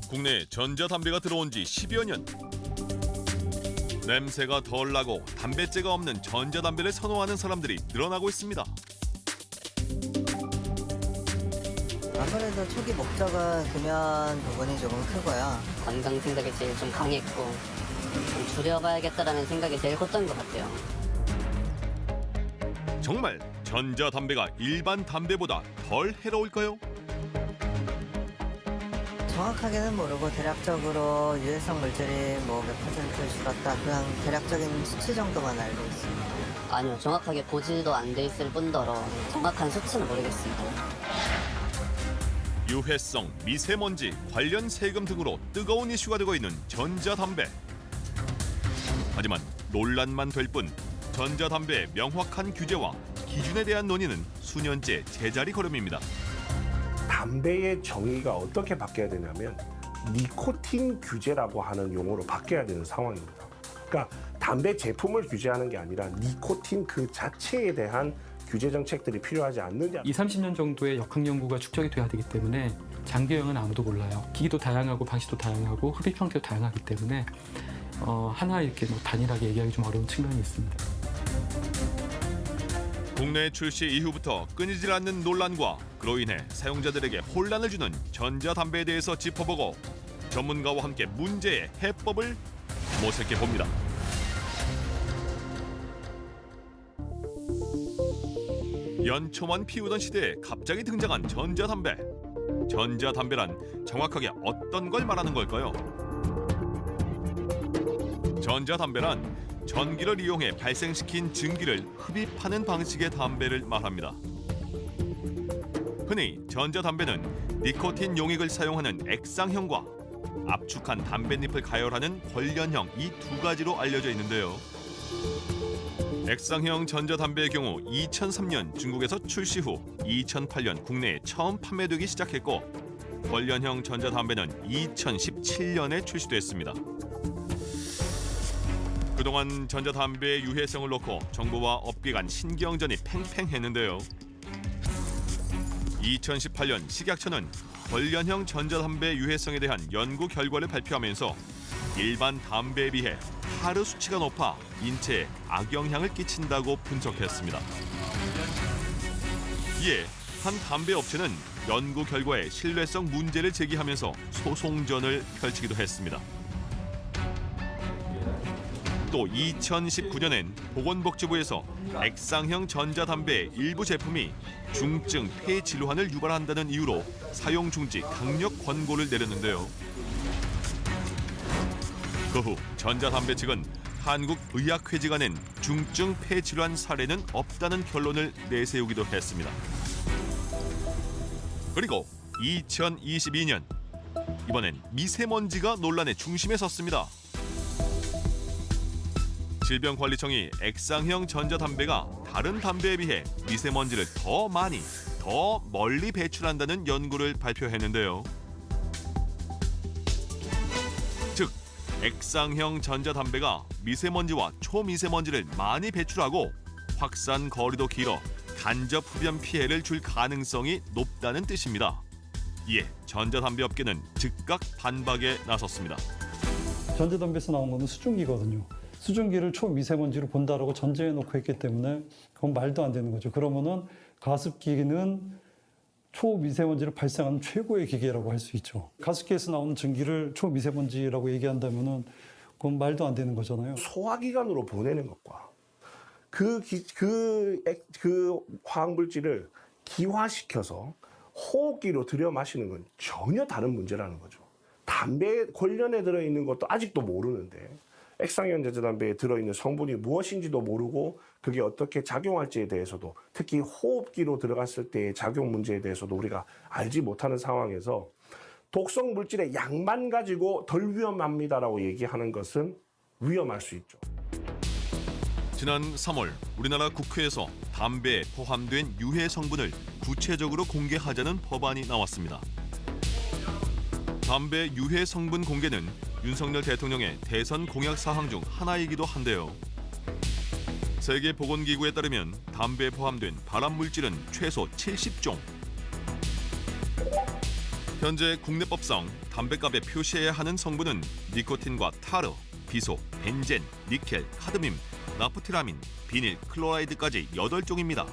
국내에 전자담배가 들어온 지 10여 년. 냄새가 덜 나고 담뱃재가 없는 전자담배를 선호하는 사람들이 늘어나고 있습니다. 아무래도 초기 목적은 금연 부분이 조금 크고요. 건강 생각이 제일 좀 강했고 좀 줄여봐야겠다라는 생각이 제일 컸던 것 같아요. 정말 전자담배가 일반 담배보다 덜 해로울까요? 정확하게는 모르고 대략적으로 유해성 물질이 뭐 몇 퍼센트 줄었다. 그냥 대략적인 수치 정도만 알고 있습니다. 아니요, 정확하게 고지도 안 돼 있을 뿐더러 정확한 수치는 모르겠습니다. 유해성, 미세먼지, 관련 세금 등으로 뜨거운 이슈가 되고 있는 전자담배. 하지만 논란만 될 뿐 전자담배의 명확한 규제와 기준에 대한 논의는 수년째 제자리 걸음입니다. 담배의 정의가 어떻게 바뀌어야 되냐면 니코틴 규제라고 하는 용어로 바뀌어야 되는 상황입니다. 그러니까 담배 제품을 규제하는 게 아니라 니코틴 그 자체에 대한 규제 정책들이 필요하지 않느냐. 20, 30년 정도의 역학 연구가 축적이 돼야 되기 때문에 장기형은 아무도 몰라요. 기기도 다양하고 방식도 다양하고 흡입 형태도 다양하기 때문에 하나 이렇게 뭐 단일하게 얘기하기 좀 어려운 측면이 있습니다. 국내 출시 이후부터 끊이질 않는 논란과 그로 인해 사용자들에게 혼란을 주는 전자담배에 대해서 짚어보고 전문가와 함께 문제의 해법을 모색해 봅니다. 연초만 피우던 시대에 갑자기 등장한 전자담배. 전자담배란 정확하게 어떤 걸 말하는 걸까요? 전자담배란 전기를 이용해 발생시킨 증기를 흡입하는 방식의 담배를 말합니다. 흔히 전자담배는 니코틴 용액을 사용하는 액상형과 압축한 담뱃잎을 가열하는 권련형 이 두 가지로 알려져 있는데요. 액상형 전자담배의 경우 2003년 중국에서 출시 후 2008년 국내에 처음 판매되기 시작했고 권련형 전자담배는 2017년에 출시됐습니다. 그동안 전자담배의 유해성을 놓고 정부와 업계 간 신경전이 팽팽했는데요. 2018년 식약처는 권련형 전자담배 유해성에 대한 연구 결과를 발표하면서 일반 담배에 비해 하루 수치가 높아 인체에 악영향을 끼친다고 분석했습니다. 이에 한 담배 업체는 연구 결과에 신뢰성 문제를 제기하면서 소송전을 펼치기도 했습니다. 또 2019년엔 보건복지부에서 액상형 전자담배의 일부 제품이 중증 폐질환을 유발한다는 이유로 사용 중지 강력 권고를 내렸는데요. 그 후 전자담배 측은 한국의학회지가 낸 중증 폐질환 사례는 없다는 결론을 내세우기도 했습니다. 그리고 2022년 이번엔 미세먼지가 논란의 중심에 섰습니다. 질병관리청이 액상형 전자담배가 다른 담배에 비해 미세먼지를 더 많이, 더 멀리 배출한다는 연구를 발표했는데요. 즉, 액상형 전자담배가 미세먼지와 초미세먼지를 많이 배출하고 확산 거리도 길어 간접 흡연 피해를 줄 가능성이 높다는 뜻입니다. 이에 전자담배 업계는 즉각 반박에 나섰습니다. 전자담배에서 나온 거는 수증기거든요. 수증기를 초미세먼지로 본다라고 전제해 놓고 했기 때문에 그건 말도 안 되는 거죠. 그러면은 가습기는 초미세먼지를 발생하는 최고의 기계라고 할 수 있죠. 가습기에서 나오는 증기를 초미세먼지라고 얘기한다면은 그건 말도 안 되는 거잖아요. 소화기관으로 보내는 것과 그 화학물질을 기화시켜서 호흡기로 들여 마시는 건 전혀 다른 문제라는 거죠. 담배 관련에 들어있는 것도 아직도 모르는데 액상형 전자담배에 들어있는 성분이 무엇인지도 모르고 그게 어떻게 작용할지에 대해서도 특히 호흡기로 들어갔을 때의 작용 문제에 대해서도 우리가 알지 못하는 상황에서 독성 물질의 양만 가지고 덜 위험합니다라고 얘기하는 것은 위험할 수 있죠. 지난 3월 우리나라 국회에서 담배에 포함된 유해 성분을 구체적으로 공개하자는 법안이 나왔습니다. 담배 유해 성분 공개는 윤석열 대통령의 대선 공약 사항 중 하나이기도 한데요. 세계보건기구에 따르면 담배에 포함된 발암 물질은 최소 70종. 현재 국내법상 담뱃값에 표시해야 하는 성분은 니코틴과 타르, 비소, 벤젠, 니켈, 카드뮴, 나프티라민, 비닐, 클로라이드까지 8종입니다.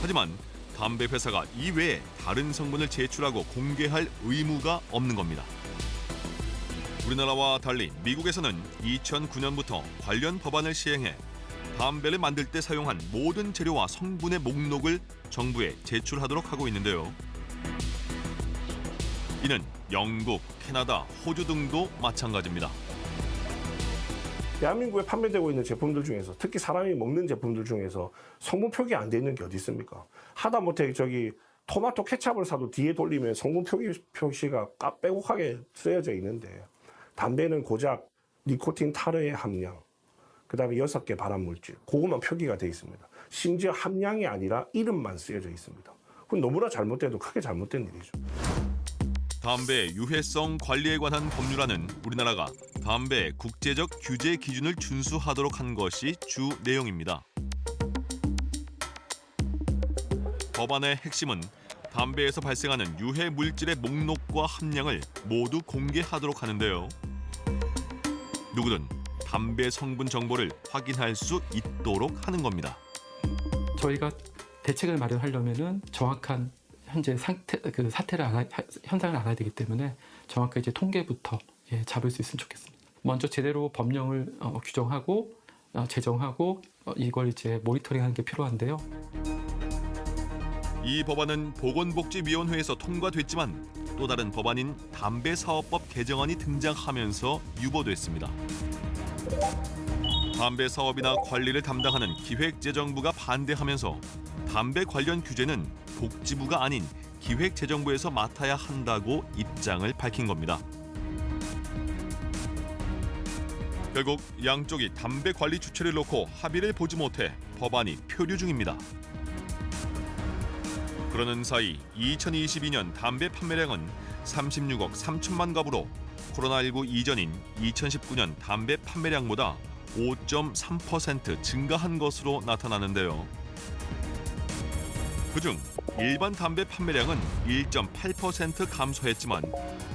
하지만 담배 회사가 이외에 다른 성분을 제출하고 공개할 의무가 없는 겁니다. 우리나라와 달리 미국에서는 2009년부터 관련 법안을 시행해 담배를 만들 때 사용한 모든 재료와 성분의 목록을 정부에 제출하도록 하고 있는데요. 이는 영국, 캐나다, 호주 등도 마찬가지입니다. 대한민국에 판매되고 있는 제품들 중에서 특히 사람이 먹는 제품들 중에서 성분 표기 안 돼 있는 게 어디 있습니까? 하다못해 저기 토마토 케찹을 사도 뒤에 돌리면 성분 표시가 빼곡하게 쓰여져 있는데 담배는 고작 니코틴 타르의 함량, 그다음에 6개 발암물질, 그것만 표기가 돼 있습니다. 심지어 함량이 아니라 이름만 쓰여져 있습니다. 그건 너무나 잘못돼도 크게 잘못된 일이죠. 담배 유해성 관리에 관한 법률안은 우리나라가 담배 국제적 규제 기준을 준수하도록 한 것이 주 내용입니다. 법안의 핵심은 담배에서 발생하는 유해 물질의 목록과 함량을 모두 공개하도록 하는데요. 누구든 담배 성분 정보를 확인할 수 있도록 하는 겁니다. 저희가 대책을 마련하려면은 정확한 현재 사태를 현상을 알아야 되기 때문에 정확하게 이제 통계부터 잡을 수 있으면 좋겠습니다. 먼저 제대로 법령을 규정하고 제정하고 이걸 이제 모니터링하는 게 필요한데요. 이 법안은 보건복지위원회에서 통과됐지만 또 다른 법안인 담배사업법 개정안이 등장하면서 유보됐습니다. 담배 사업이나 관리를 담당하는 기획재정부가 반대하면서 담배 관련 규제는 복지부가 아닌 기획재정부에서 맡아야 한다고 입장을 밝힌 겁니다. 결국 양쪽이 담배 관리 주체를 놓고 합의를 보지 못해 법안이 표류 중입니다. 그러는 사이 2022년 담배 판매량은 36억 3천만 갑으로 코로나19 이전인 2019년 담배 판매량보다 5.3% 증가한 것으로 나타나는데요. 그중 일반 담배 판매량은 1.8% 감소했지만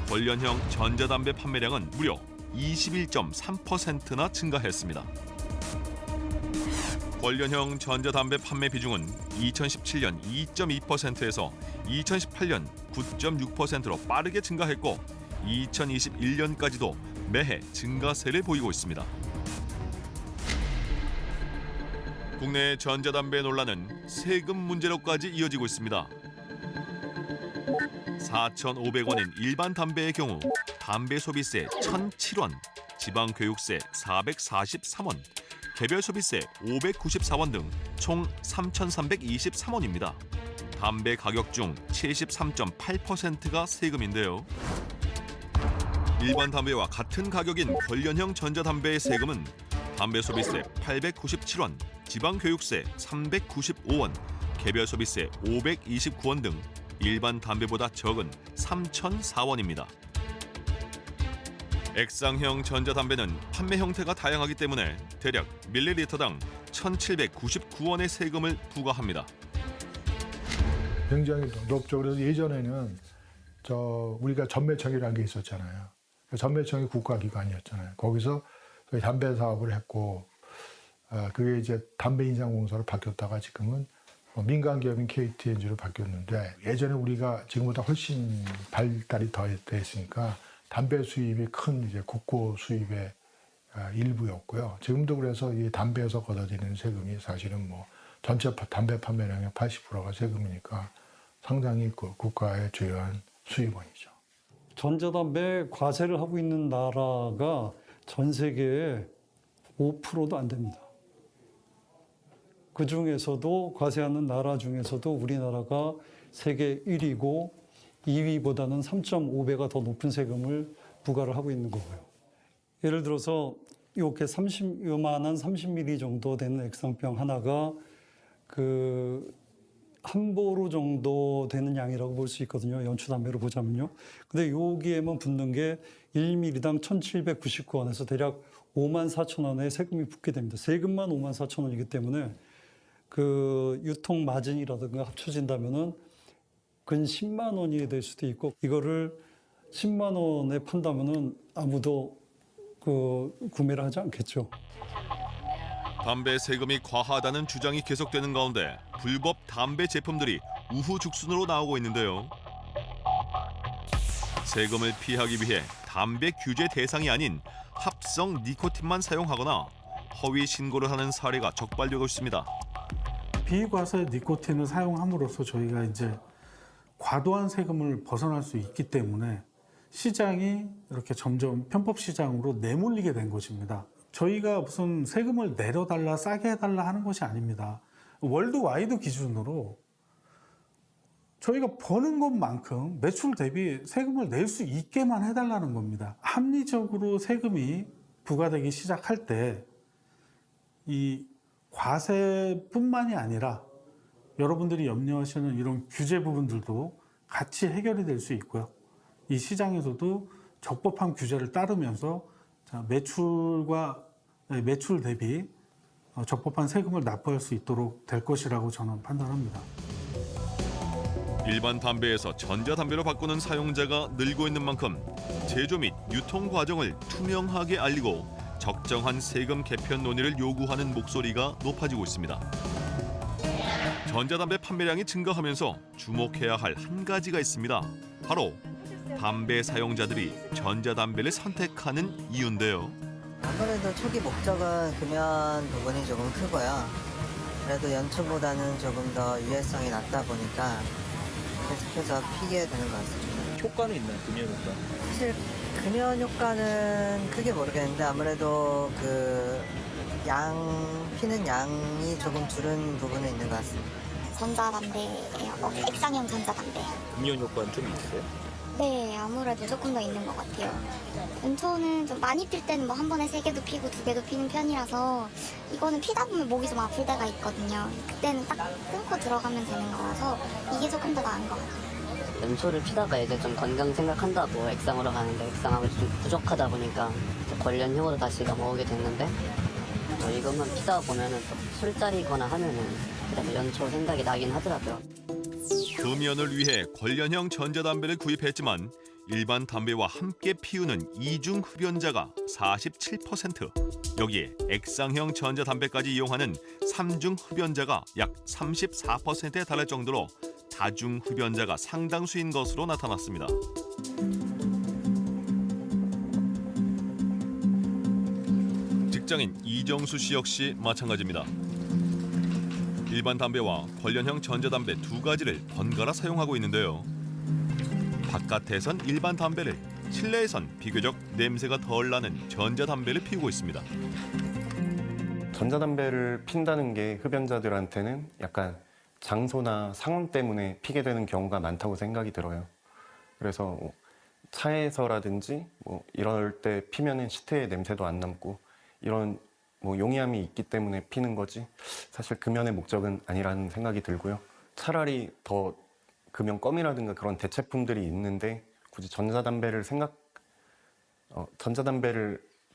관련형 전자담배 판매량은 무려 21.3%나 증가했습니다. 관련형 전자담배 판매 비중은 2017년 2.2%에서 2018년 9.6%로 빠르게 증가했고 2021년까지도 매해 증가세를 보이고 있습니다. 국내 전자담배 논란은 세금 문제로까지 이어지고 있습니다. 4,500원인 일반 담배의 경우 담배 소비세 1,007원, 지방교육세 443원, 개별 소비세 594원 등 총 3,323원입니다. 담배 가격 중 73.8%가 세금인데요. 일반 담배와 같은 가격인 관련형 전자담배의 세금은 담배 소비세 897원, 지방교육세 395원, 개별 소비세 529원 등 일반 담배보다 적은 3,004원입니다. 액상형 전자담배는 판매 형태가 다양하기 때문에 대략 밀리리터당 1,799원의 세금을 부과합니다. 굉장히 높죠. 그래서 예전에는 우리가 전매청이라는 게 있었잖아요. 전매청이 국가기관이었잖아요. 거기서 담배 사업을 했고 그게 이제 담배인상공사로 바뀌었다가 지금은 민간기업인 KTNG로 바뀌었는데 예전에 우리가 지금보다 훨씬 발달이 더 됐으니까 담배 수입이 큰 이제 국고 수입의 일부였고요. 지금도 그래서 이 담배에서 걷어지는 세금이 사실은 뭐 전체 담배 판매량의 80%가 세금이니까 상당히 국가의 주요한 수입원이죠. 전자담배 과세를 하고 있는 나라가 전 세계에 5%도 안 됩니다. 그 중에서도 과세하는 나라 중에서도 우리나라가 세계 1위고 2위보다는 3.5배가 더 높은 세금을 부과를 하고 있는 거고요. 예를 들어서 이렇게 요만한 30ml 정도 되는 액상병 하나가 한 보루 정도 되는 양이라고 볼 수 있거든요. 연초담배로 보자면요. 근데 여기에만 붙는 게 1ml당 1,799원에서 대략 54,000원의 세금이 붙게 됩니다. 세금만 54,000원이기 때문에 그 유통 마진이라든가 합쳐진다면은 근 10만 원이 될 수도 있고 이거를 10만 원에 판다면은 아무도 구매를 하지 않겠죠. 담배 세금이 과하다는 주장이 계속되는 가운데 불법 담배 제품들이 우후죽순으로 나오고 있는데요. 세금을 피하기 위해 담배 규제 대상이 아닌 합성 니코틴만 사용하거나 허위 신고를 하는 사례가 적발되고 있습니다. 비과세 니코틴을 사용함으로써 저희가 이제 과도한 세금을 벗어날 수 있기 때문에 시장이 이렇게 점점 편법 시장으로 내몰리게 된 것입니다. 저희가 무슨 세금을 내려달라 싸게 해달라 하는 것이 아닙니다. 월드와이드 기준으로 저희가 버는 것만큼 매출 대비 세금을 낼 수 있게만 해달라는 겁니다. 합리적으로 세금이 부과되기 시작할 때 이 과세뿐만이 아니라 여러분들이 염려하시는 이런 규제 부분들도 같이 해결이 될 수 있고요. 이 시장에서도 적법한 규제를 따르면서 매출 대비 적법한 세금을 납부할 수 있도록 될 것이라고 저는 판단합니다. 일반 담배에서 전자담배로 바꾸는 사용자가 늘고 있는 만큼 제조 및 유통 과정을 투명하게 알리고 적정한 세금 개편 논의를 요구하는 목소리가 높아지고 있습니다. 전자담배 판매량이 증가하면서 주목해야 할 한 가지가 있습니다. 바로 담배 사용자들이 전자담배를 선택하는 이유인데요. 아무래도 초기 목적은 금연 부분이 조금 크고요. 그래도 연초보다는 조금 더 유해성이 낮다 보니까 계속해서 피게 되는 것 같습니다. 효과는 있나요? 금연 효과? 사실 금연 효과는 크게 모르겠는데 아무래도 피는 양이 조금 줄은 부분은 있는 것 같습니다. 전자담배예요. 액상형 전자담배. 금연 효과는 좀 있어요? 네, 아무래도 조금 더 있는 것 같아요. 연초는 좀 많이 필 때는 뭐 한 번에 3개도 피고 2개도 피는 편이라서 이거는 피다 보면 목이 좀 아플 때가 있거든요. 그때는 딱 끊고 들어가면 되는 거라서 이게 조금 더 나은 것 같아요. 연초를 피다가 이제 좀 건강 생각한다고 액상으로 가는데 액상하고 좀 부족하다 보니까 관련형으로 다시 넘어오게 됐는데 이것만 피다 보면은 또 술자리거나 하면은 그래도 연초 생각이 나긴 하더라고요. 금연을 위해 관련형 전자담배를 구입했지만 일반 담배와 함께 피우는 이중 흡연자가 47%, 여기에 액상형 전자담배까지 이용하는 삼중 흡연자가 약 34%에 달할 정도로 다중 흡연자가 상당수인 것으로 나타났습니다. 직장인 이정수 씨 역시 마찬가지입니다. 일반 담배와 관련형 전자담배 두 가지를 번갈아 사용하고 있는데요. 바깥에선 일반 담배를, 실내에선 비교적 냄새가 덜 나는 전자담배를 피우고 있습니다. 전자담배를 핀다는 게 흡연자들한테는 약간 장소나 상황 때문에 피게 되는 경우가 많다고 생각이 들어요. 그래서 차에서라든지 이럴 때 피면은 시트에 냄새도 안 남고 이런 용이함이 있기 때문에 피는 거지 사실 금연의 목적은 아니라는 생각이 들고요. 차라리 더 금연 껌이라든가 그런 대체품들이 있는데 굳이 전자담배를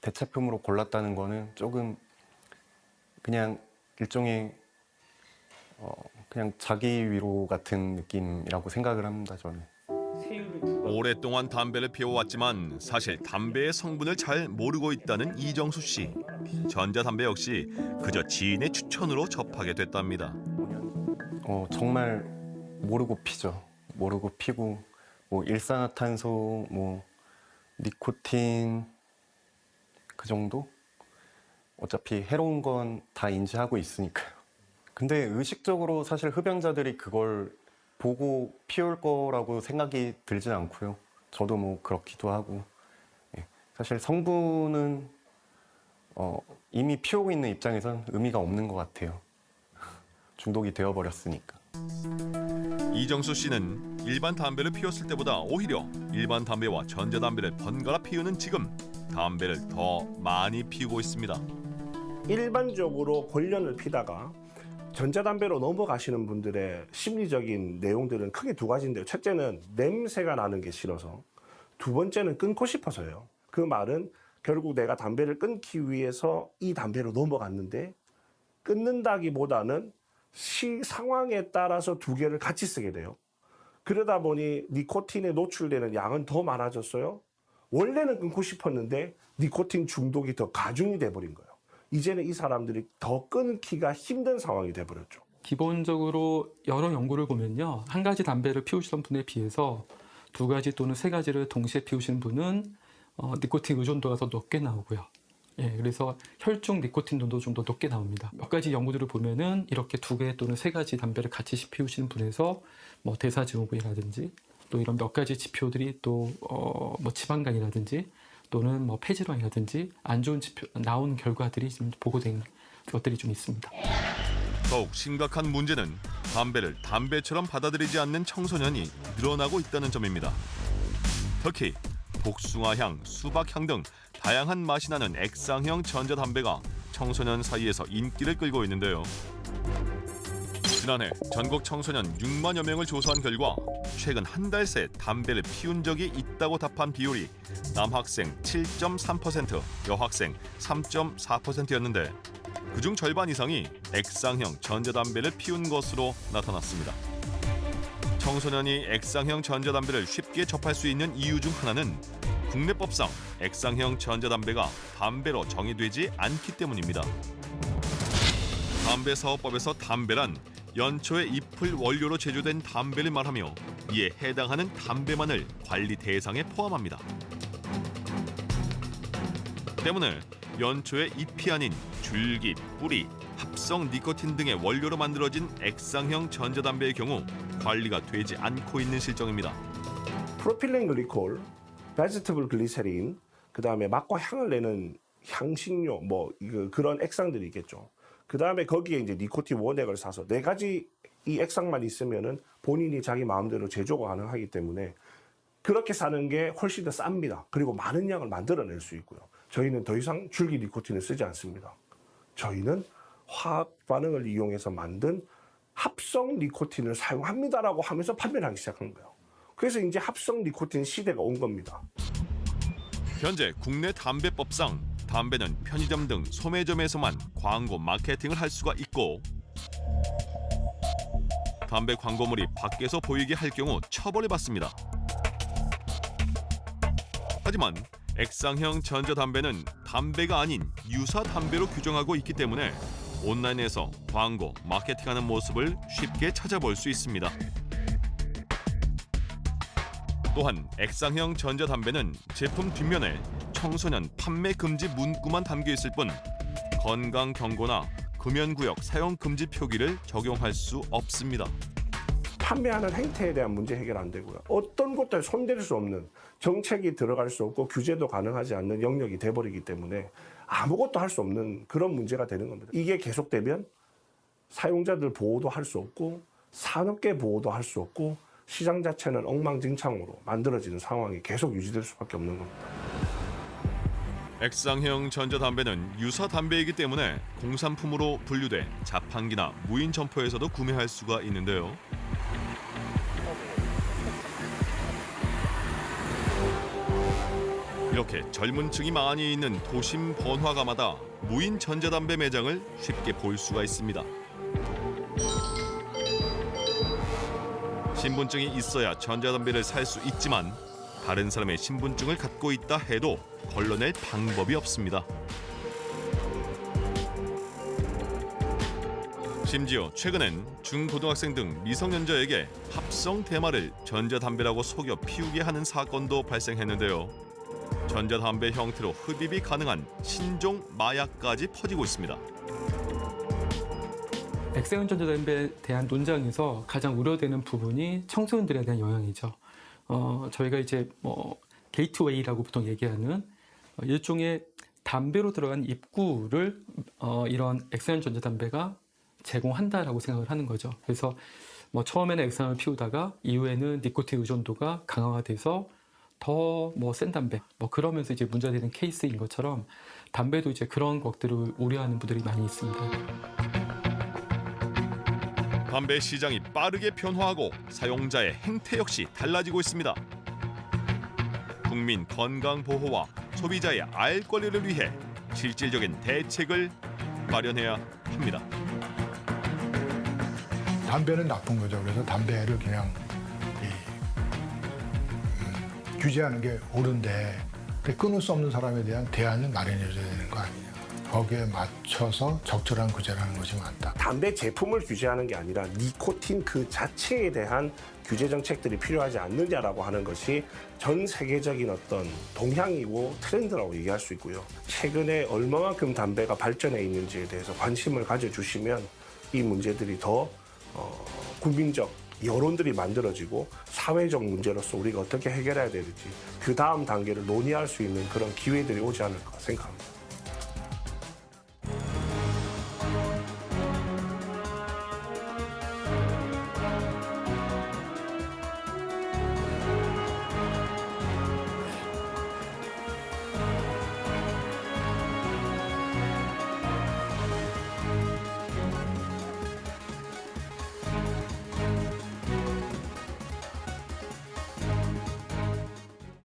대체품으로 골랐다는 거는 조금 그냥 일종의 그냥 자기 위로 같은 느낌이라고 생각을 합니다, 저는. 오랫동안 담배를 피워왔지만 사실 담배의 성분을 잘 모르고 있다는 이정수 씨. 전자담배 역시 그저 지인의 추천으로 접하게 됐답니다. 정말 모르고 피죠. 모르고 피고 일산화탄소, 니코틴 그 정도? 어차피 해로운 건 다 인지하고 있으니까요. 근데 의식적으로 사실 흡연자들이 그걸 보고 피울 거라고 생각이 들진 않고요. 저도 그렇기도 하고. 사실 성분은 이미 피우고 있는 입장에선 의미가 없는 것 같아요. 중독이 되어버렸으니까. 이정수 씨는 일반 담배를 피웠을 때보다 오히려 일반 담배와 전자담배를 번갈아 피우는 지금 담배를 더 많이 피우고 있습니다. 일반적으로 권련을 피다가 전자담배로 넘어가시는 분들의 심리적인 내용들은 크게 두 가지인데요. 첫째는 냄새가 나는 게 싫어서, 두 번째는 끊고 싶어서요. 그 말은 결국 내가 담배를 끊기 위해서 이 담배로 넘어갔는데 끊는다기보다는 상황에 따라서 두 개를 같이 쓰게 돼요. 그러다 보니 니코틴에 노출되는 양은 더 많아졌어요. 원래는 끊고 싶었는데 니코틴 중독이 더 가중이 돼버린 거예요. 이제는 이 사람들이 더 끊기가 힘든 상황이 돼버렸죠. 기본적으로 여러 연구를 보면요. 한 가지 담배를 피우시던 분에 비해서 2가지 또는 3가지를 동시에 피우시는 분은 니코틴 의존도가 더 높게 나오고요. 예, 그래서 혈중 니코틴 농도 좀 더 높게 나옵니다. 몇 가지 연구들을 보면은 이렇게 2개 또는 3가지 담배를 같이 피우시는 분에서 뭐 대사증후군이라든지 또 이런 몇 가지 지표들이 또 뭐 지방간이라든지 또는 뭐 폐질환이라든지 안 좋은 지표 나오는 결과들이 지금 보고된 것들이 좀 있습니다. 더욱 심각한 문제는 담배를 담배처럼 받아들이지 않는 청소년이 늘어나고 있다는 점입니다. 특히 복숭아향, 수박향 등 다양한 맛이 나는 액상형 전자담배가 청소년 사이에서 인기를 끌고 있는데요. 지난해 전국 청소년 6만여 명을 조사한 결과 최근 한 달 새 담배를 피운 적이 있다고 답한 비율이 남학생 7.3%, 여학생 3.4%였는데 그중 절반 이상이 액상형 전자담배를 피운 것으로 나타났습니다. 청소년이 액상형 전자담배를 쉽게 접할 수 있는 이유 중 하나는 국내법상 액상형 전자담배가 담배로 정의되지 않기 때문입니다. 담배사업법에서 담배란 연초의 잎을 원료로 제조된 담배를 말하며 이에 해당하는 담배만을 관리 대상에 포함합니다. 때문에 연초의 잎이 아닌 줄기, 뿌리, 합성 니코틴 등의 원료로 만들어진 액상형 전자담배의 경우 관리가 되지 않고 있는 실정입니다. 프로필렌 글리콜, 베지터블 글리세린, 그다음에 맛과 향을 내는 향신료 그런 액상들이 있겠죠. 그다음에 거기에 이제 니코틴 원액을 사서 4가지 이 액상만 있으면은 본인이 자기 마음대로 제조가 가능하기 때문에 그렇게 사는 게 훨씬 더 쌉니다. 그리고 많은 양을 만들어낼 수 있고요. 저희는 더 이상 줄기 니코틴을 쓰지 않습니다. 저희는 화학 반응을 이용해서 만든 합성 니코틴을 사용합니다라고 하면서 판매를 하기 시작한 거예요. 그래서 이제 합성 니코틴 시대가 온 겁니다. 현재 국내 담배법상 담배는 편의점 등 소매점에서만 광고 마케팅을 할 수가 있고 담배 광고물이 밖에서 보이게 할 경우 처벌을 받습니다. 하지만 액상형 전자담배는 담배가 아닌 유사 담배로 규정하고 있기 때문에 온라인에서 광고, 마케팅하는 모습을 쉽게 찾아볼 수 있습니다. 또한 액상형 전자담배는 제품 뒷면에 청소년 판매 금지 문구만 담겨 있을 뿐 건강 경고나 금연구역 사용 금지 표기를 적용할 수 없습니다. 판매하는 행태에 대한 문제 해결 안 되고요. 어떤 것도 손댈 수 없는 정책이 들어갈 수 없고 규제도 가능하지 않는 영역이 돼버리기 때문에 아무것도 할 수 없는 그런 문제가 되는 겁니다. 이게 계속되면 사용자들 보호도 할 수 없고 산업계 보호도 할 수 없고 시장 자체는 엉망진창으로 만들어지는 상황이 계속 유지될 수밖에 없는 겁니다. 액상형 전자담배는 유사 담배이기 때문에 공산품으로 분류돼 자판기나 무인 점포에서도 구매할 수가 있는데요. 이렇게 젊은 층이 많이 있는 도심 번화가마다 무인 전자담배 매장을 쉽게 볼 수가 있습니다. 신분증이 있어야 전자담배를 살 수 있지만 다른 사람의 신분증을 갖고 있다 해도 걸러낼 방법이 없습니다. 심지어 최근엔 중고등학생 등 미성년자에게 합성 대마를 전자담배라고 속여 피우게 하는 사건도 발생했는데요. 전자담배 형태로 흡입이 가능한 신종 마약까지 퍼지고 있습니다. 액상형 전자담배에 대한 논쟁에서 가장 우려되는 부분이 청소년들에 대한 영향이죠. 저희가 이제 게이트웨이라고 보통 얘기하는 일종의 담배로 들어간 입구를 이런 액상형 전자담배가 제공한다라고 생각을 하는 거죠. 그래서 처음에는 액상을 피우다가 이후에는 니코틴 의존도가 강화돼서 더 센 담배 그러면서 이제 문제가 되는 케이스인 것처럼 담배도 이제 그런 것들을 우려하는 분들이 많이 있습니다. 담배 시장이 빠르게 변화하고 사용자의 행태 역시 달라지고 있습니다. 국민 건강 보호와 소비자의 알 권리를 위해 실질적인 대책을 마련해야 합니다. 담배는 나쁜 거죠. 그래서 담배를 그냥 규제하는 게 옳은데 끊을 수 없는 사람에 대한 대안을 마련해줘야 되는 거 아니냐. 거기에 맞춰서 적절한 규제라는 것이 맞다. 담배 제품을 규제하는 게 아니라 니코틴 그 자체에 대한 규제 정책들이 필요하지 않느냐라고 하는 것이 전 세계적인 어떤 동향이고 트렌드라고 얘기할 수 있고요. 최근에 얼마만큼 담배가 발전해 있는지에 대해서 관심을 가져주시면 이 문제들이 더 국민적 여론들이 만들어지고 사회적 문제로서 우리가 어떻게 해결해야 되는지 그 다음 단계를 논의할 수 있는 그런 기회들이 오지 않을까 생각합니다.